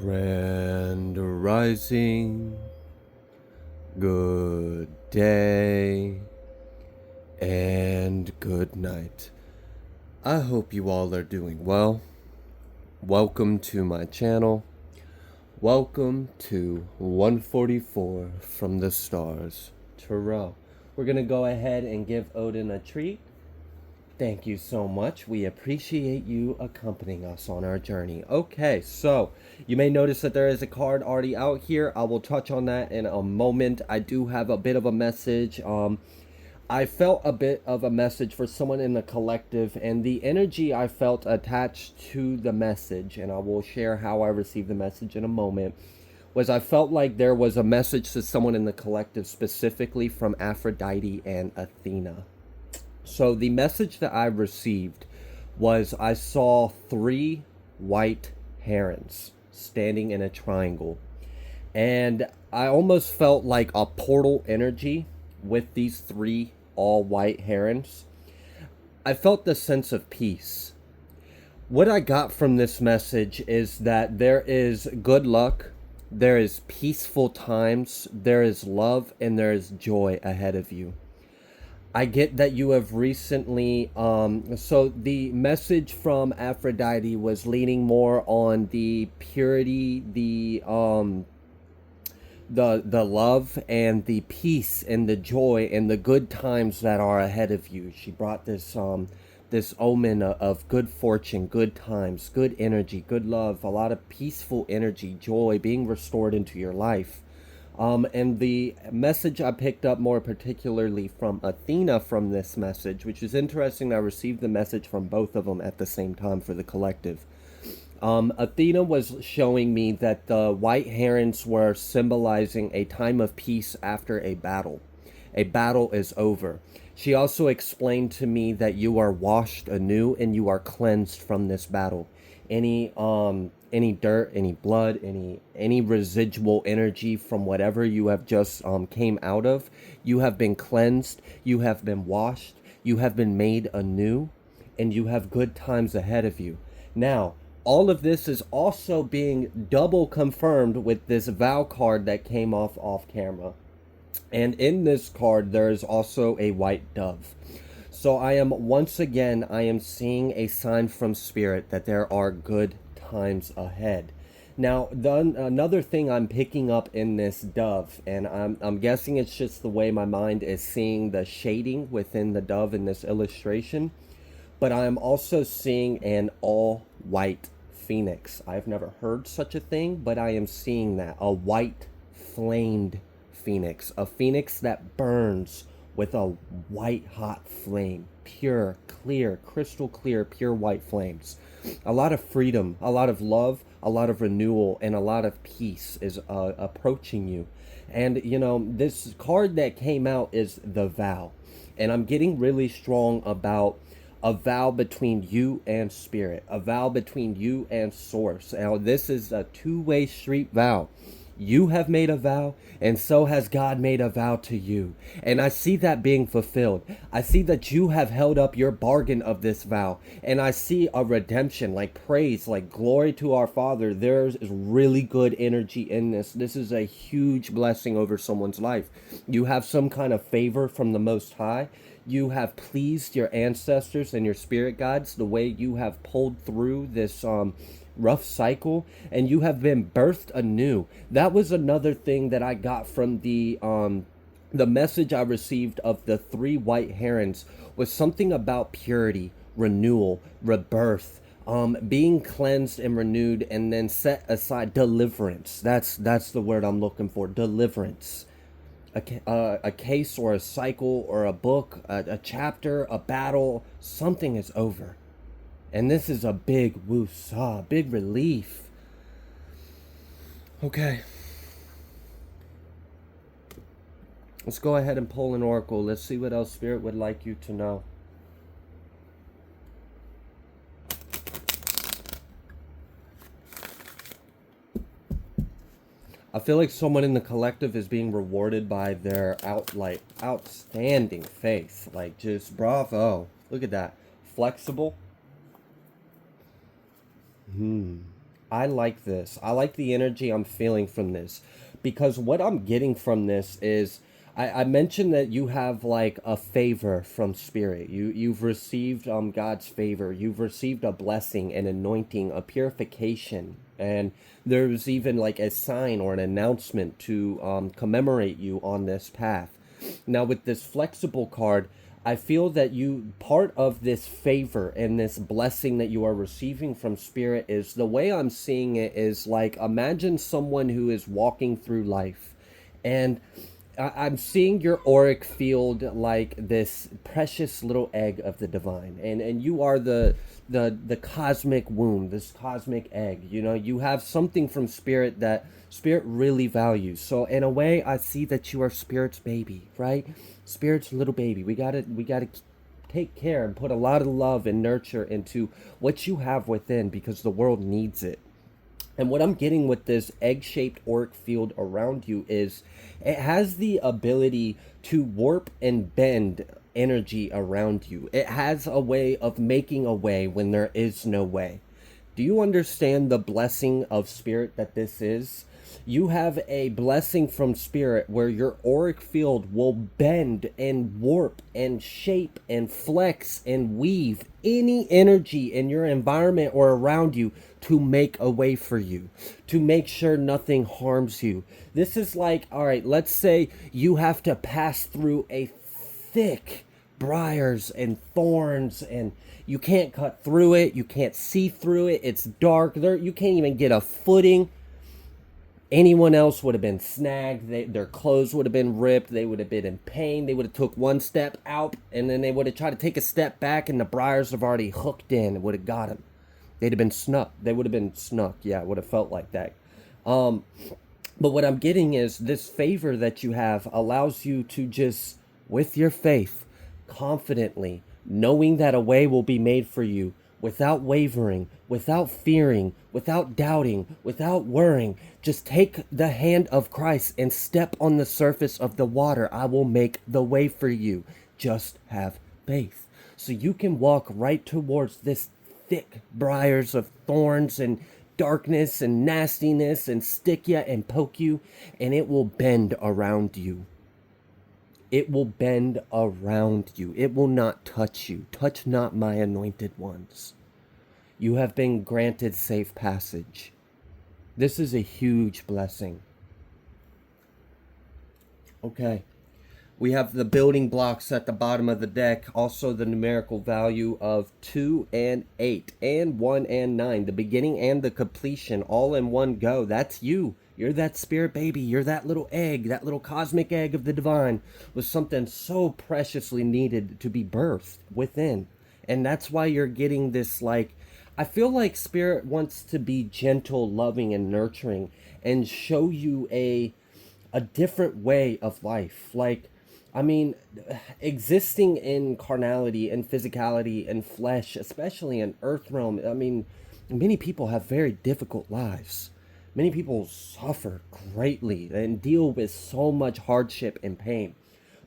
Grand rising, good day, and good night. I hope you all are doing well. Welcome to my channel. Welcome to 144 from the stars. Tarot. We're going to go ahead and give Odin a treat. Thank you so much. We appreciate you accompanying us on our journey. Okay, so you may notice that there is a card already out here. I will touch on that in a moment. I do have a bit of a message. I felt a bit of a message for someone in the collective, and the energy I felt attached to the message, and I will share how I received the message in a moment, was I felt like there was a message to someone in the collective, specifically from Aphrodite and Athena. So the message that I received was I saw 3 white herons standing in a triangle. And I almost felt like a portal energy with these 3 all white herons. I felt the sense of peace. What I got from this message is that there is good luck, there is peaceful times, there is love, and there is joy ahead of you. I get that you have recently, so the message from Aphrodite was leaning more on the purity, the love and the peace and the joy and the good times that are ahead of you. She brought this, this omen of good fortune, good times, good energy, good love, a lot of peaceful energy, joy being restored into your life. And the message I picked up more particularly from Athena from this message, which is interesting. I received the message from both of them at the same time for the collective. Athena was showing me that the white herons were symbolizing a time of peace after a battle. A battle is over. She also explained to me that you are washed anew and you are cleansed from this battle. Any dirt, any blood, any residual energy from whatever you have just came out of, you have been cleansed, you have been washed, you have been made anew, and you have good times ahead of you. Now, all of this is also being double confirmed with this vow card that came off camera. And in this card, there is also a white dove. So I am seeing a sign from Spirit that there are good times ahead. Now, another thing I'm picking up in this dove, and I'm guessing it's just the way my mind is seeing the shading within the dove in this illustration, but I am also seeing an all-white phoenix. I've never heard such a thing, but I am seeing that. A white flamed phoenix. A phoenix that burns with a white hot flame. Pure, clear, crystal clear, pure white flames. A lot of freedom, a lot of love, a lot of renewal, and a lot of peace is approaching you. And, you know, this card that came out is the vow. And I'm getting really strong about a vow between you and Spirit, a vow between you and Source. Now, this is a two-way street vow. You have made a vow, and so has God made a vow to you. And I see that being fulfilled. I see that you have held up your bargain of this vow. And I see a redemption, like praise, like glory to our Father. There's really good energy in this. This is a huge blessing over someone's life. You have some kind of favor from the Most High. You have pleased your ancestors and your spirit guides the way you have pulled through this rough cycle, and you have been birthed anew. That was another thing that I got from the message I received of the 3 white herons, was something about purity, renewal, rebirth, being cleansed and renewed, and then set aside. Deliverance. That's the word I'm looking for. Deliverance. A case or a cycle or a book, a chapter, a battle, something is over. And this is a big woo-saw, big relief. Okay. Let's go ahead and pull an oracle. Let's see what else Spirit would like you to know. I feel like someone in the collective is being rewarded by their outstanding faith. Like, just bravo. Look at that. Flexible. I like this. I like the energy I'm feeling from this because what I'm getting from this is I mentioned that you have like a favor from spirit. You've received God's favor. You've received a blessing, an anointing, a purification, and there's even like a sign or an announcement to commemorate you on this path. Now, with this flexible card, I feel that you, part of this favor and this blessing that you are receiving from spirit is the way I'm seeing it is like imagine someone who is walking through life and I'm seeing your auric field like this precious little egg of the divine, and you are the cosmic womb, this cosmic egg. You know, you have something from spirit that spirit really values. So in a way, I see that you are spirit's baby, right? Spirit's little baby. We gotta take care and put a lot of love and nurture into what you have within because the world needs it. And what I'm getting with this egg shaped auric field around you is it has the ability to warp and bend energy around you. It has a way of making a way when there is no way. Do you understand the blessing of spirit that this is? You have a blessing from spirit where your auric field will bend and warp and shape and flex and weave any energy in your environment or around you to make a way for you, to make sure nothing harms you. This is like, all right, let's say you have to pass through a thick briars and thorns and you can't cut through it, you can't see through it, it's dark there, you can't even get a footing. Anyone else would have been snagged, their clothes would have been ripped, they would have been in pain, they would have took one step out and then they would have tried to take a step back and the briars have already hooked in and would have got them. They'd have been snuck, they would have been snuck. Yeah, it would have felt like that. But what I'm getting is this favor that you have allows you to just, with your faith, confidently, knowing that a way will be made for you, without wavering, without fearing, without doubting, without worrying. Just take the hand of Christ and step on the surface of the water. I will make the way for you. Just have faith. So you can walk right towards this thick briars of thorns and darkness and nastiness and stick you and poke you, and it will bend around you. It will bend around you. It will not touch you. Touch not my anointed ones. You have been granted safe passage. This is a huge blessing. Okay. We have the building blocks at the bottom of the deck, also the numerical value of 2 and 8 and 1 and 9, the beginning and the completion all in one go. That's you. You're that spirit baby. You're that little egg, that little cosmic egg of the divine with something so preciously needed to be birthed within. And that's why you're getting this, like, I feel like spirit wants to be gentle, loving, and nurturing and show you a different way of life. Like, I mean, existing in carnality and physicality and flesh, especially in earth realm, I mean, many people have very difficult lives. Many people suffer greatly and deal with so much hardship and pain.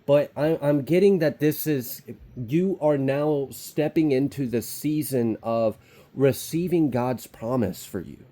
But I'm getting that this is, you are now stepping into the season of receiving God's promise for you.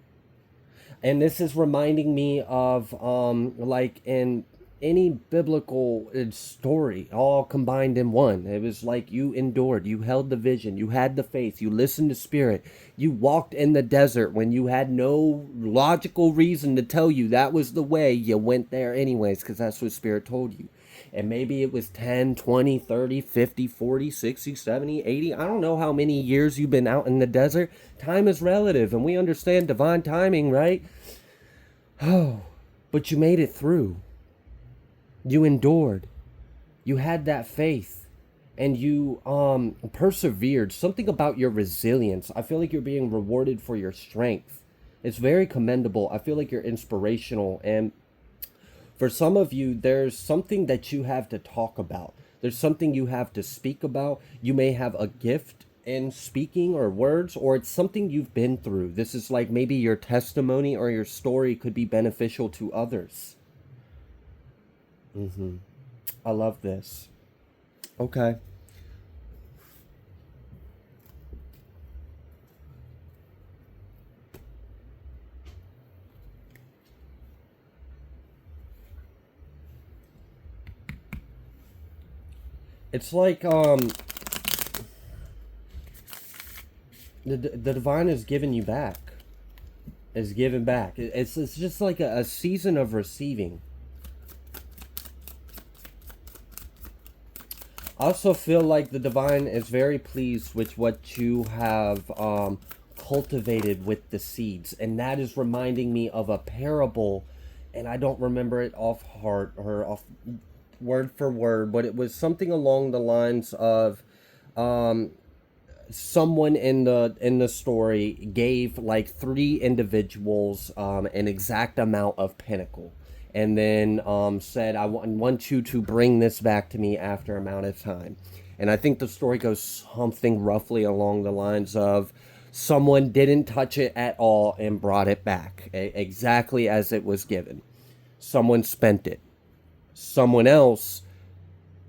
And this is reminding me of like in any biblical story all combined in one. It was like you endured, you held the vision, you had the faith, you listened to spirit, you walked in the desert when you had no logical reason to tell you that was the way. You went there anyways because that's what spirit told you. And maybe it was 10, 20, 30, 50, 40, 60, 70, 80. I don't know how many years you've been out in the desert. Time is relative, and we understand divine timing, right? Oh, but you made it through. You endured. You had that faith. And you persevered. Something about your resilience. I feel like you're being rewarded for your strength. It's very commendable. I feel like you're inspirational. And for some of you, there's something that you have to talk about. There's something you have to speak about. You may have a gift in speaking or words, or it's something you've been through. This is like maybe your testimony or your story could be beneficial to others. I love this. Okay. It's like the divine is giving you back. Is giving back. It's just like a season of receiving. I also feel like the divine is very pleased with what you have cultivated with the seeds, and that is reminding me of a parable, and I don't remember it off heart or off word for word, but it was something along the lines of someone in the story gave like three individuals an exact amount of pinnacle, and then said, want you to bring this back to me after amount of time. And I think the story goes something roughly along the lines of someone didn't touch it at all and brought it back exactly as it was given. Someone spent it. Someone else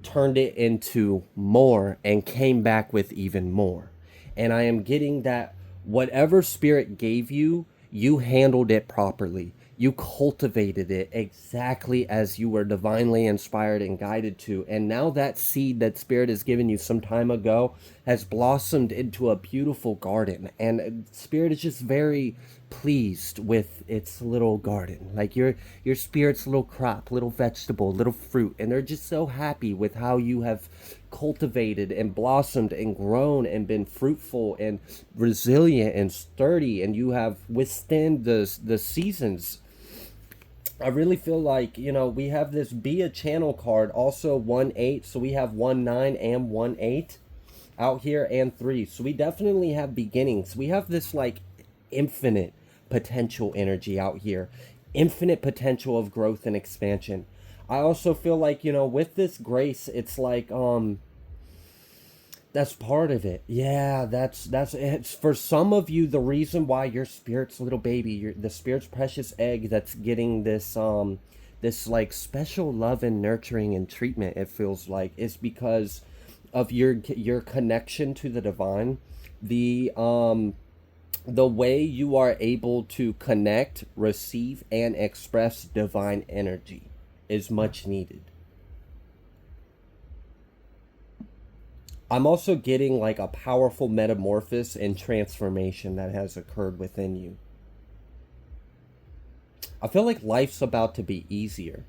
turned it into more and came back with even more. And I am getting that whatever spirit gave you, you handled it properly. You cultivated it exactly as you were divinely inspired and guided to. And now that seed that spirit has given you some time ago has blossomed into a beautiful garden. And spirit is just very pleased with its little garden, like your spirit's little crop, little vegetable, little fruit, and they're just so happy with how you have cultivated and blossomed and grown and been fruitful and resilient and sturdy, and you have withstand the seasons. I really feel like, we have this be a channel card, also 1-8, so we have 1-9 and 1-8 out here, and 3. So we definitely have beginnings. We have this like infinite potential energy out here, infinite potential of growth and expansion. I also feel like, with this grace, it's like that's part of it. Yeah, that's it's for some of you the reason why your spirit's little baby, the spirit's precious egg that's getting this like special love and nurturing and treatment, it feels like, is because of your connection to the divine. The way you are able to connect, receive, and express divine energy is much needed. I'm also getting like a powerful metamorphosis and transformation that has occurred within you. I feel like life's about to be easier.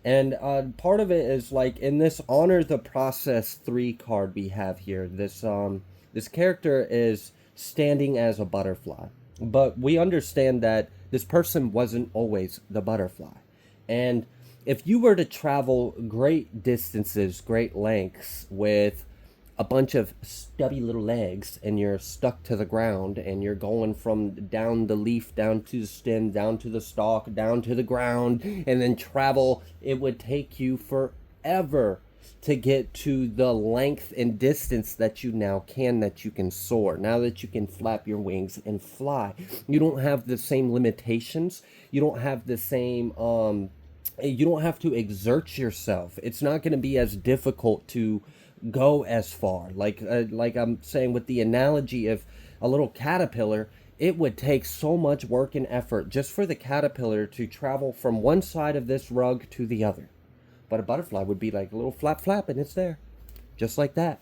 And part of it is like in this honor the process 3 card we have here. This character is standing as a butterfly, but we understand that this person wasn't always the butterfly. And if you were to travel great distances, great lengths with a bunch of stubby little legs and you're stuck to the ground and you're going from down the leaf, down to the stem, down to the stalk, down to the ground, and then travel, it would take you forever to get to the length and distance that you can soar, now that you can flap your wings and fly. You don't have the same limitations, you don't have the same you don't have to exert yourself. It's not going to be as difficult to go as far. Like I'm saying with the analogy of a little caterpillar, it would take so much work and effort just for the caterpillar to travel from one side of this rug to the other. But a butterfly would be like a little flap flap and it's there, just like that.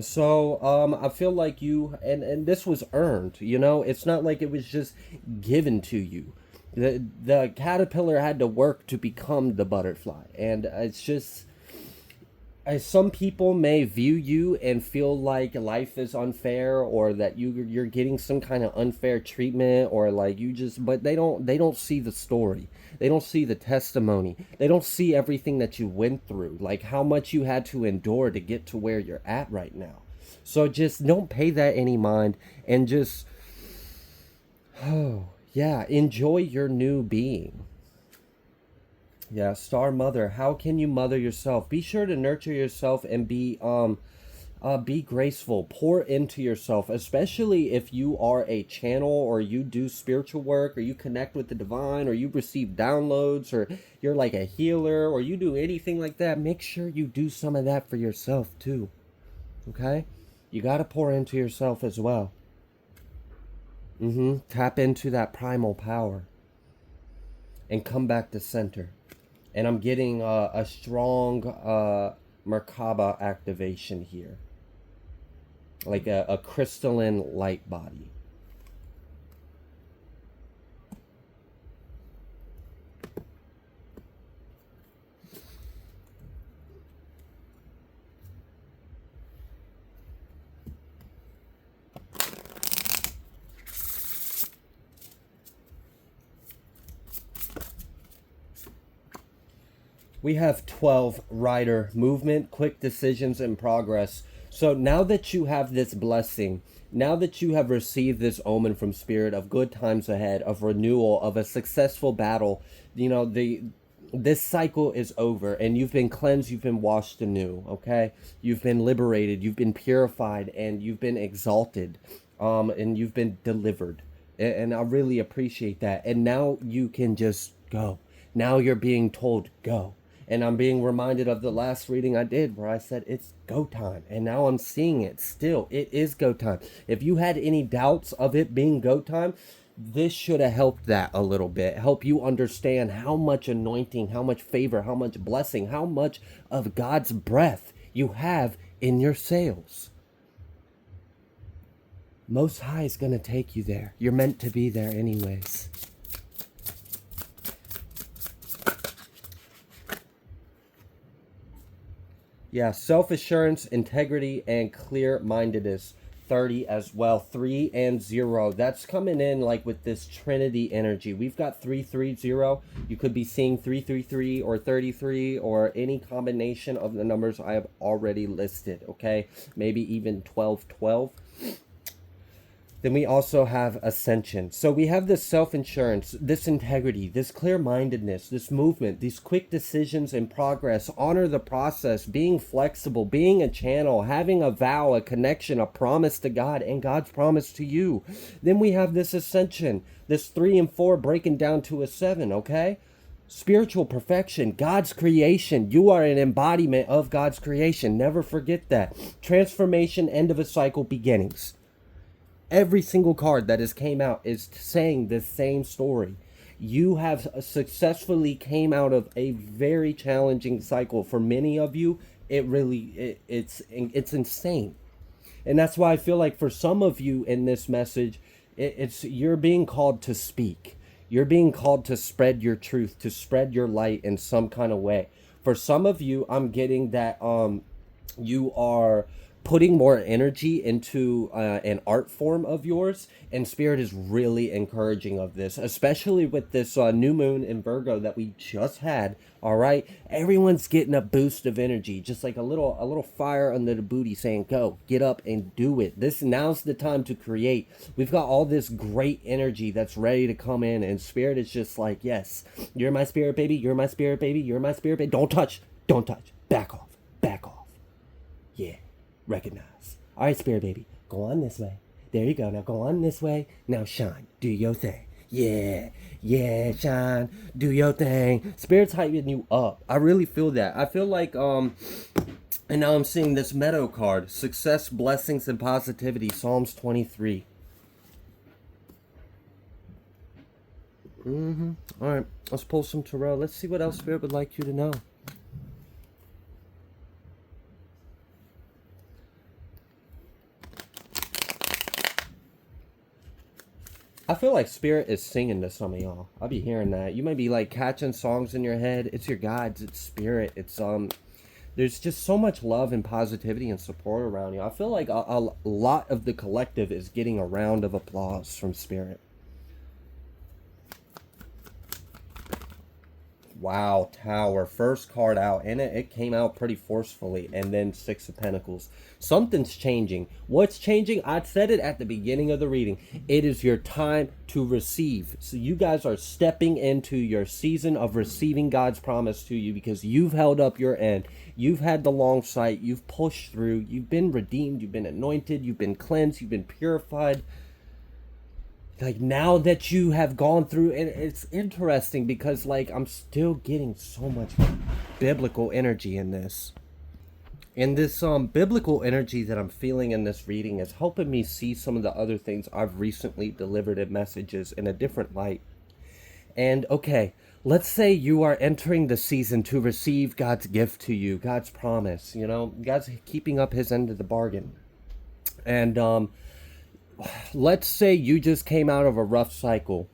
So I feel like you and this was earned. It's not like it was just given to you. The caterpillar had to work to become the butterfly, and it's just as some people may view you and feel like life is unfair, or that you're getting some kind of unfair treatment, or like you just, but they don't see the story, they don't see the testimony, they don't see everything that you went through, like how much you had to endure to get to where you're at right now. So just don't pay that any mind, and just, oh yeah, enjoy your new being. Yeah, star mother. How can you mother yourself? Be sure to nurture yourself and be graceful. Pour into yourself, especially if you are a channel, or you do spiritual work, or you connect with the divine, or you receive downloads, or you're like a healer, or you do anything like that. Make sure you do some of that for yourself too. Okay? You got to pour into yourself as well. Tap into that primal power and come back to center. And I'm getting a strong Merkaba activation here, like a crystalline light body. We have 12 rider movement, quick decisions, and progress. So now that you have this blessing, now that you have received this omen from spirit of good times ahead, of renewal, of a successful battle, you know, this cycle is over and you've been cleansed, you've been washed anew, okay? You've been liberated, you've been purified, and you've been exalted, and you've been delivered. And I really appreciate that. And now you can just go. Now you're being told, go. And I'm being reminded of the last reading I did where I said it's go time. And now I'm seeing it still. It is go time. If you had any doubts of it being go time, this should have helped that a little bit. Help you understand how much anointing, how much favor, how much blessing, how much of God's breath you have in your sails. Most High is going to take you there. You're meant to be there anyways. Yeah, self-assurance, integrity, and clear-mindedness. 30 as well. 3 and 0. That's coming in like with this Trinity energy. We've got 330. You could be seeing 333 or 33 or any combination of the numbers I have already listed, okay? Maybe even 1212. Then we also have ascension. So we have this self-assurance, this integrity, this clear-mindedness, this movement, these quick decisions and progress, honor the process, being flexible, being a channel, having a vow, a connection, a promise to God and God's promise to you. Then we have this ascension, this 3 and 4 breaking down to a 7, okay? Spiritual perfection, God's creation. You are an embodiment of God's creation. Never forget that. Transformation, end of a cycle, beginnings. Every single card that has came out is saying the same story. You have successfully came out of a very challenging cycle. For many of you, it's insane. And that's why I feel like for some of you in this message, it's you're being called to speak. You're being called to spread your truth, to spread your light in some kind of way. For some of you, I'm getting that you are putting more energy into an art form of yours, and Spirit is really encouraging of this, especially with this new moon in Virgo that we just had. All right, everyone's getting a boost of energy, just like a little fire under the booty, saying, "Go, get up and do it." Now's the time to create. We've got all this great energy that's ready to come in, and Spirit is just like, "Yes, you're my spirit baby. You're my spirit baby. You're my spirit baby. Don't touch. Don't touch. Back off. Back off. Yeah." Recognize. All right, spirit baby, go on this way. There you go. Now go on this way. Now shine. Do your thing. Yeah. Yeah, shine. Do your thing. Spirit's hyping you up. I really feel that. I feel like, and now I'm seeing this Meadow card. Success, blessings, and positivity. Psalms 23. All right, let's pull some tarot. Let's see what else Spirit would like you to know. I feel like Spirit is singing to some of y'all. I'll be hearing that. You might be like catching songs in your head. It's your guides. It's Spirit. It's there's just so much love and positivity and support around you. I feel like a lot of the collective is getting a round of applause from Spirit. Wow, Tower. First card out, and it came out pretty forcefully. And then 6 of Pentacles. Something's changing. What's changing? I said it at the beginning of the reading. It is your time to receive. So you guys are stepping into your season of receiving God's promise to you because you've held up your end. You've had the long sight. You've pushed through. You've been redeemed. You've been anointed. You've been cleansed. You've been purified. Like now that you have gone through, and it's interesting because like I'm still getting so much biblical energy in this. And this biblical energy that I'm feeling in this reading is helping me see some of the other things I've recently delivered in messages in a different light. And okay, let's say you are entering the season to receive God's gift to you, God's promise. You know, God's keeping up his end of the bargain. And let's say you just came out of a rough cycle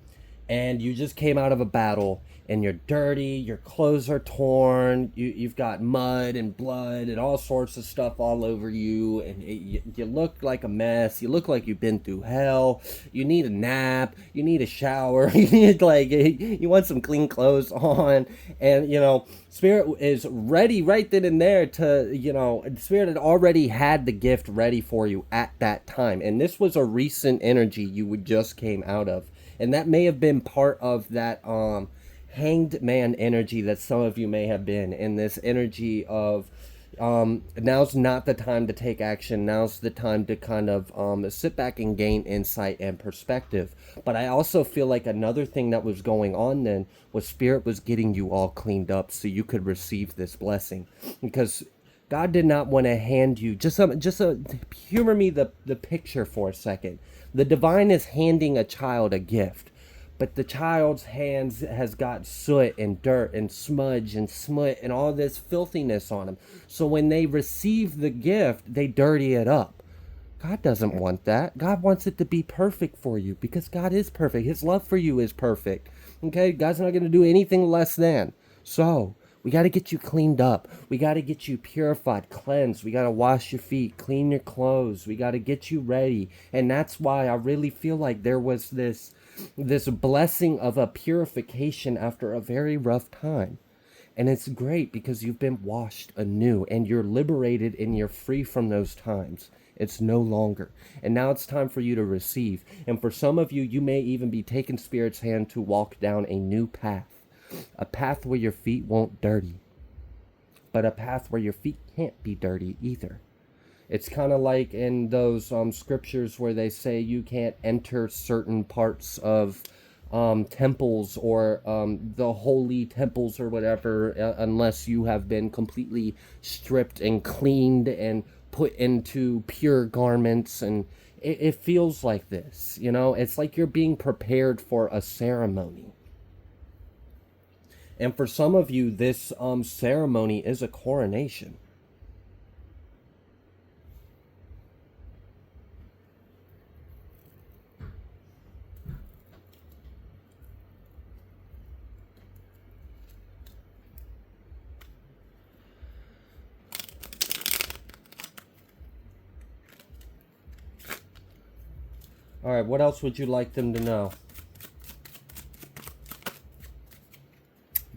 and you just came out of a battle and you're dirty, your clothes are torn, you've got mud and blood and all sorts of stuff all over you, and you look like a mess, you look like you've been through hell, you need a nap, you need a shower, you need like, you want some clean clothes on, and you know, Spirit is ready right then and there to, you know, Spirit had already had the gift ready for you at that time, and this was a recent energy you would just came out of, and that may have been part of that hanged man energy that some of you may have been in, this energy of now's not the time to take action, now's the time to kind of sit back and gain insight and perspective. But I also feel like another thing that was going on then was Spirit was getting you all cleaned up so you could receive this blessing, because God did not want to hand you humor me the picture for a second. The divine is handing a child a gift, but the child's hands has got soot and dirt and smudge and smut and all this filthiness on them. So when they receive the gift, they dirty it up. God doesn't want that. God wants it to be perfect for you because God is perfect. His love for you is perfect. Okay? God's not going to do anything less than. So, we got to get you cleaned up. We got to get you purified, cleansed. We got to wash your feet, clean your clothes. We got to get you ready. And that's why I really feel like there was this blessing of a purification after a very rough time. And it's great because you've been washed anew and you're liberated and you're free from those times. It's no longer. And now it's time for you to receive. And for some of you, you may even be taking Spirit's hand to walk down a new path. A path where your feet won't dirty. But a path where your feet can't be dirty either. It's kind of like in those scriptures where they say you can't enter certain parts of temples or the holy temples or whatever unless you have been completely stripped and cleaned and put into pure garments. And it feels like this, you know, it's like you're being prepared for a ceremony. And for some of you, this ceremony is a coronation. All right, what else would you like them to know?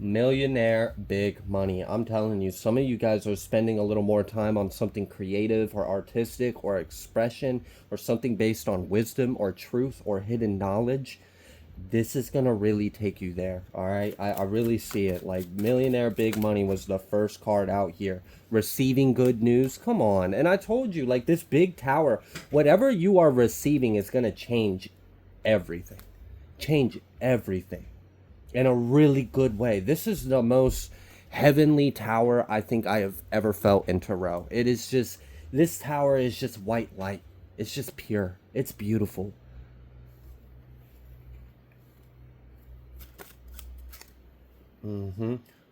Millionaire big money. I'm telling you, some of you guys are spending a little more time on something creative or artistic or expression or something based on wisdom or truth or hidden knowledge. This is gonna really take you there. All right, I really see it. Like, millionaire big money was the first card out here. Receiving good news, come on. And I told you, like, this big tower, whatever you are receiving is gonna change everything. Change everything in a really good way. This is the most heavenly tower I think I have ever felt in Tarot. It is just, this tower is just white light. It's just pure. It's beautiful.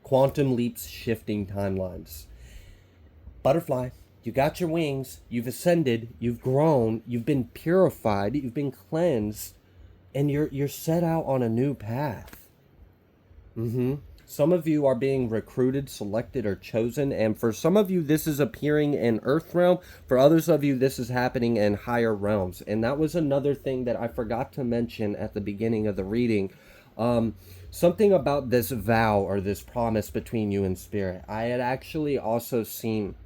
Quantum leaps, shifting timelines. Butterfly, you got your wings, you've ascended, you've grown, you've been purified, you've been cleansed, and you're set out on a new path. Some of you are being recruited, selected, or chosen, and for some of you, this is appearing in Earth realm. For others of you, this is happening in higher realms. And that was another thing that I forgot to mention at the beginning of the reading. Something about this vow or this promise between you and Spirit. I had actually also seen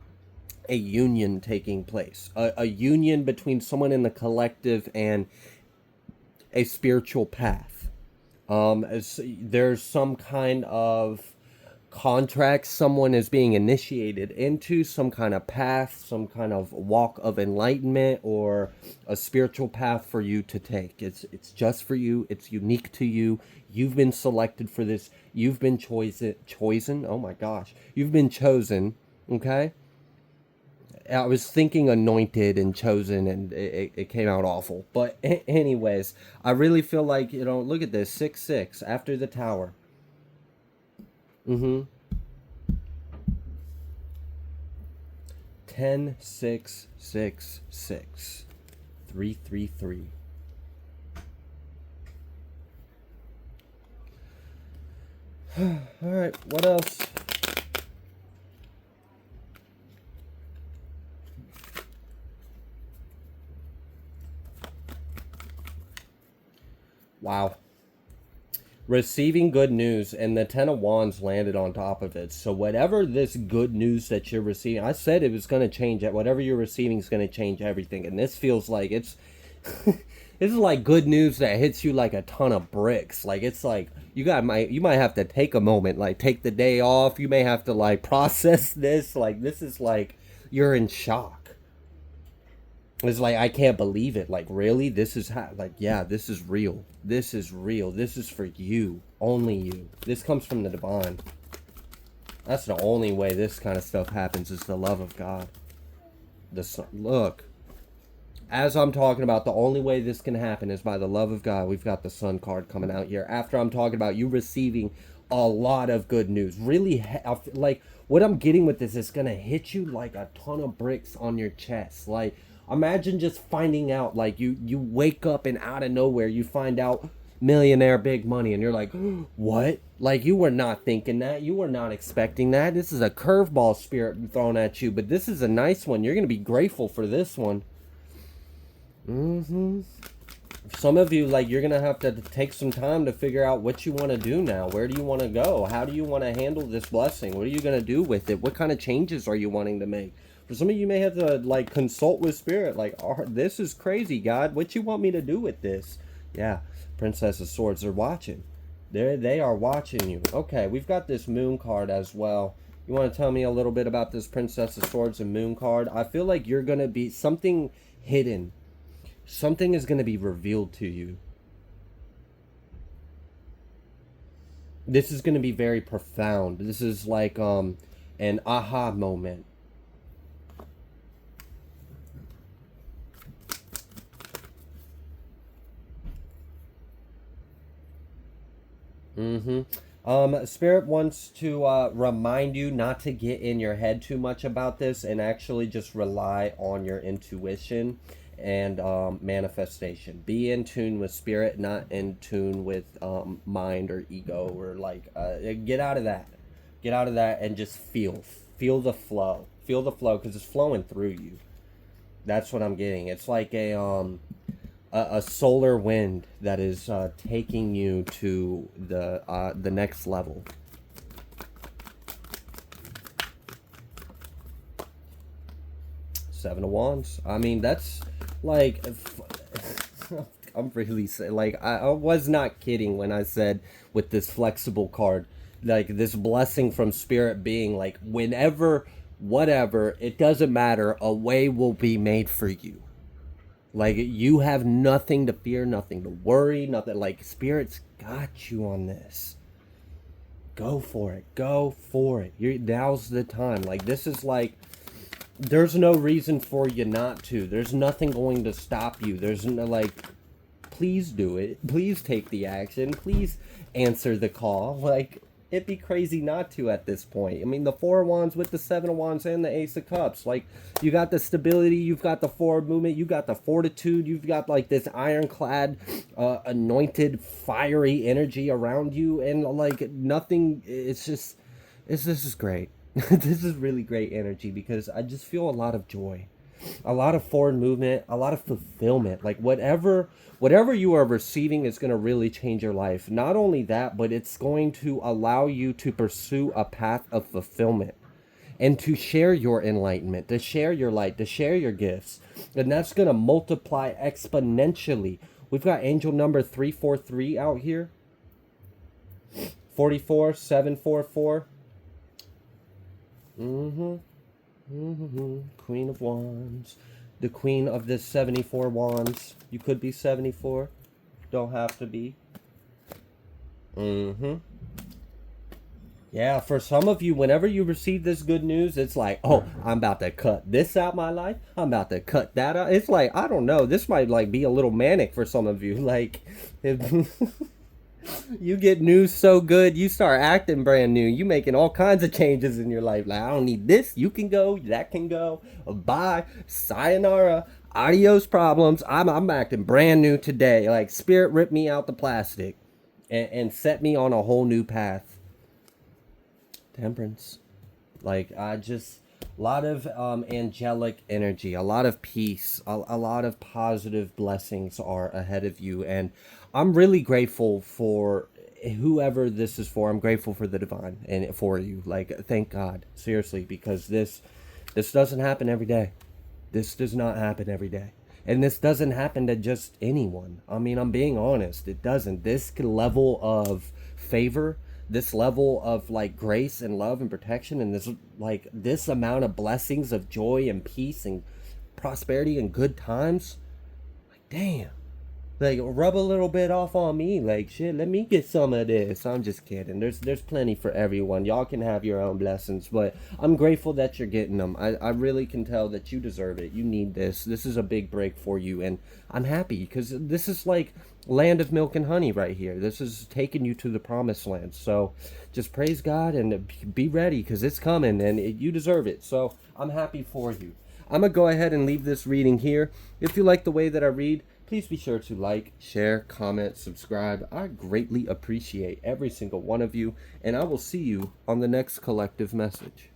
a union taking place, a union between someone in the collective and a spiritual path. There's some kind of contract someone is being initiated into, some kind of path, some kind of walk of enlightenment, or a spiritual path for you to take. It's just for you. It's unique to you. You've been selected for this. You've been chosen. Oh my gosh. You've been chosen. Okay. I was thinking anointed and chosen, and it came out awful. But anyways, I really feel like, you know, look at this, 6-6 after the tower. Mm-hmm. 10666 333. All right, what else? Wow. Receiving good news, and the Ten of Wands landed on top of it. So whatever this good news that you're receiving, I said it was going to change it. Whatever you're receiving is going to change everything. And this feels like it's this is like good news that hits you like a ton of bricks. Like it's like you might have to take a moment, like take the day off. You may have to like process this. Like this is like you're in shock. It's like I can't believe it. Like really, this is how. Like yeah, this is real. This is real. This is for you, only you. This comes from the divine. That's the only way this kind of stuff happens is the love of God. The sun. Look, as I'm talking about, the only way this can happen is by the love of God. We've got the Sun card coming out here. After I'm talking about you receiving a lot of good news, really, like what I'm getting with this is gonna hit you like a ton of bricks on your chest. Like imagine just finding out, like you wake up and out of nowhere you find out millionaire big money and you're like what, like you were not thinking that, you were not expecting that. This is a curveball spirit thrown at you, but this is a nice one. You're gonna be grateful for this one. Mm-hmm. Some of you, like, you're gonna have to take some time to figure out what you want to do now. Where do you want to go? How do you want to handle this blessing? What are you gonna do with it? What kind of changes are you wanting to make? For some of you may have to like consult with spirit, like, oh, this is crazy, God, what you want me to do with this? Yeah, Princess of Swords are watching. They are watching you. Okay, we've got this Moon card as well. You want to tell me a little bit about this Princess of Swords and Moon card? I feel like you're gonna be something hidden. Something is going to be revealed to you. This is going to be very profound. This is like an aha moment. Spirit wants to remind you not to get in your head too much about this and actually just rely on your intuition and manifestation. Be in tune with spirit, not in tune with mind or ego or like get out of that. Get out of that and just feel the flow. Feel the flow because it's flowing through you. That's what I'm getting. It's like a solar wind that is taking you to the next level. Seven of Wands. I mean, that's like I'm really saying, like I was not kidding when I said with this flexible card, like this blessing from spirit being like whenever, whatever, it doesn't matter, a way will be made for you. Like you have nothing to fear, nothing to worry, nothing. Like spirit's got you on this. Go for it. Go for it. Now's the time. Like this is like there's no reason for you not to. There's nothing going to stop you. There's no like please do it. Please take the action. Please answer the call. Like it'd be crazy not to at this point. I mean, the Four of Wands with the Seven of Wands and the Ace of Cups. Like, you got the stability, you've got the forward movement, you got the fortitude, you've got, like, this ironclad, anointed, fiery energy around you. And, like, nothing, this is great. This is really great energy because I just feel a lot of joy. A lot of forward movement, a lot of fulfillment. Like whatever you are receiving is going to really change your life. Not only that, but it's going to allow you to pursue a path of fulfillment and to share your enlightenment, to share your light, to share your gifts. And that's going to multiply exponentially. We've got angel number 343 out here. 44, 744. Queen of Wands. The queen of this 74 wands. You could be 74. Don't have to be. Yeah, for some of you, whenever you receive this good news, it's like, oh, I'm about to cut this out my life. I'm about to cut that out. It's like, I don't know. This might like be a little manic for some of you. Like, You get news so good, you start acting brand new. You making all kinds of changes in your life. Like, I don't need this. You can go. That can go. Bye. Sayonara. Adios problems. I'm acting brand new today. Like, spirit ripped me out the plastic and set me on a whole new path. Temperance. Like, I just, a lot of angelic energy, a lot of peace, a lot of positive blessings are ahead of you. And I'm really grateful for whoever this is for. I'm grateful for the divine and for you. Like, thank God, seriously, because this doesn't happen every day. This does not happen every day. And this doesn't happen to just anyone. I mean, I'm being honest. It doesn't. This level of favor, this level of like grace and love and protection, and this amount of blessings of joy and peace and prosperity and good times, like, damn. Like, rub a little bit off on me. Like, shit, let me get some of this. I'm just kidding. There's plenty for everyone. Y'all can have your own blessings, but I'm grateful that you're getting them. I really can tell that you deserve it. You need this. This is a big break for you, and I'm happy because this is like land of milk and honey right here. This is taking you to the promised land. So just praise God and be ready because it's coming, and you deserve it. So I'm happy for you. I'm going to go ahead and leave this reading here. If you like the way that I read, please be sure to like, share, comment, subscribe. I greatly appreciate every single one of you, and I will see you on the next collective message.